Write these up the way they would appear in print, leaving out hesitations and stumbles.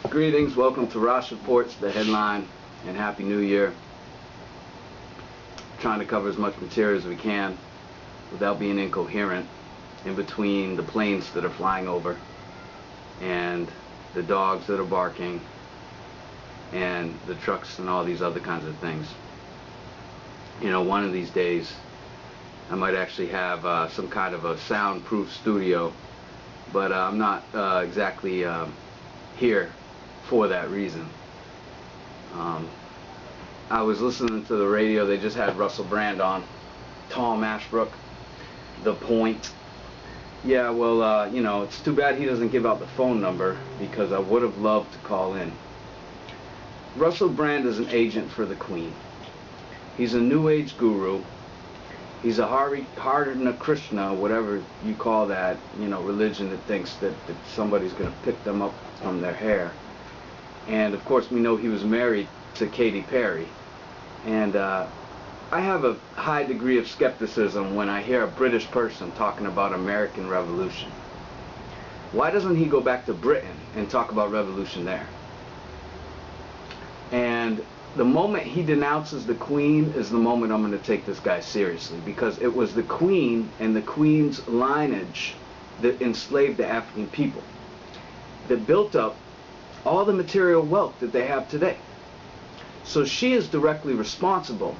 Greetings, welcome to Ross Reports, the headline, and Happy New Year. Trying to cover as much material as we can without being incoherent in between the planes that are flying over and the dogs that are barking and the trucks and all these other kinds of things. You know, one of these days I might actually have some kind of a soundproof studio, but I'm not exactly here for that reason. I was listening to the radio. They just had Russel Brand on, Tom Ashbrook, The Point. Yeah, well, you know, it's too bad he doesn't give out the phone number, because I would have loved to call in. Russel Brand is an agent for the Queen. He's a New Age guru. He's a Hare Krishna, whatever you call that, you know, religion that thinks that somebody's going to pick them up from their hair. And of course we know he was married to Katy Perry. And I have a high degree of skepticism when I hear a British person talking about American Revolution. Why doesn't he go back to Britain and talk about revolution there? And the moment he denounces the Queen is the moment I'm going to take this guy seriously, because it was the Queen and the Queen's lineage that enslaved the African people, that built up all the material wealth that they have today. So she is directly responsible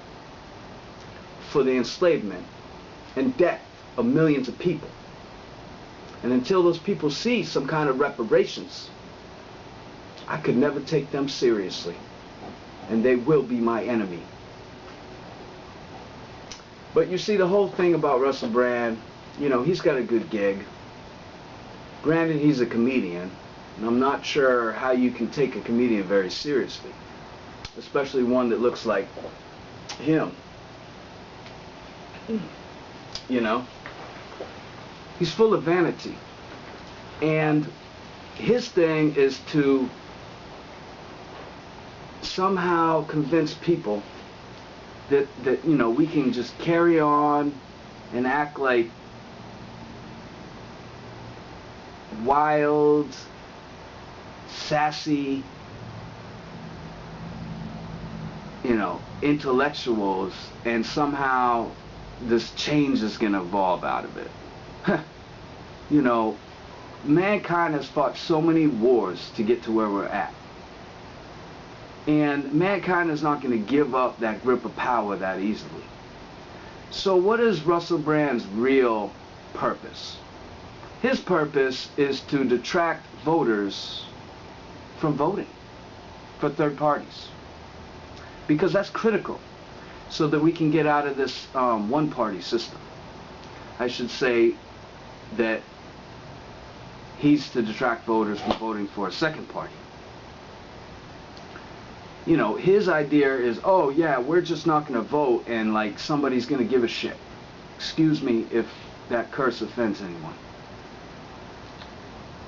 for the enslavement and death of millions of people. And until those people see some kind of reparations, I could never take them seriously. And they will be my enemy. But you see, the whole thing about Russel Brand, you know, he's got a good gig. Granted, he's a comedian, and I'm not sure how you can take a comedian very seriously, especially one that looks like him. You know, he's full of vanity, and his thing is to somehow convince people that you know, we can just carry on and act like wild, sassy, you know, intellectuals, and somehow this change is going to evolve out of it. You know, mankind has fought so many wars to get to where we're at. And mankind is not going to give up that grip of power that easily. So what is Russel Brand's real purpose? His purpose is to detract voters from voting for third parties, because that's critical, so that we can get out of this one-party system. I should say that he's to detract voters from voting for a second party. You know, his idea is, oh yeah, we're just not going to vote, and like somebody's going to give a shit. Excuse me if that curse offends anyone.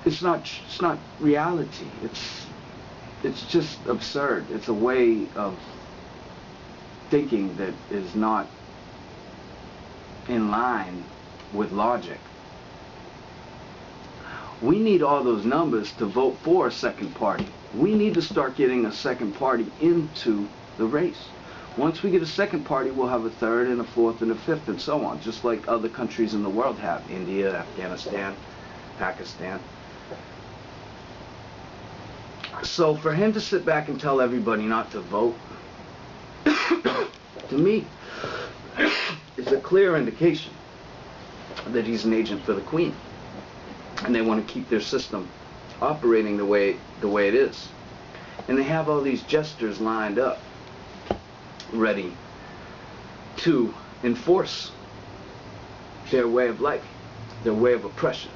It's not reality. It's just absurd. It's a way of thinking that is not in line with logic. We need all those numbers to vote for a second party. We need to start getting a second party into the race. Once we get a second party, we'll have a third and a fourth and a fifth and so on, just like other countries in the world have. India, Afghanistan, Pakistan. So for him to sit back and tell everybody not to vote, to me, is a clear indication that he's an agent for the Queen. And they want to keep their system operating the way it is. And they have all these jesters lined up, ready to enforce their way of life, their way of oppression.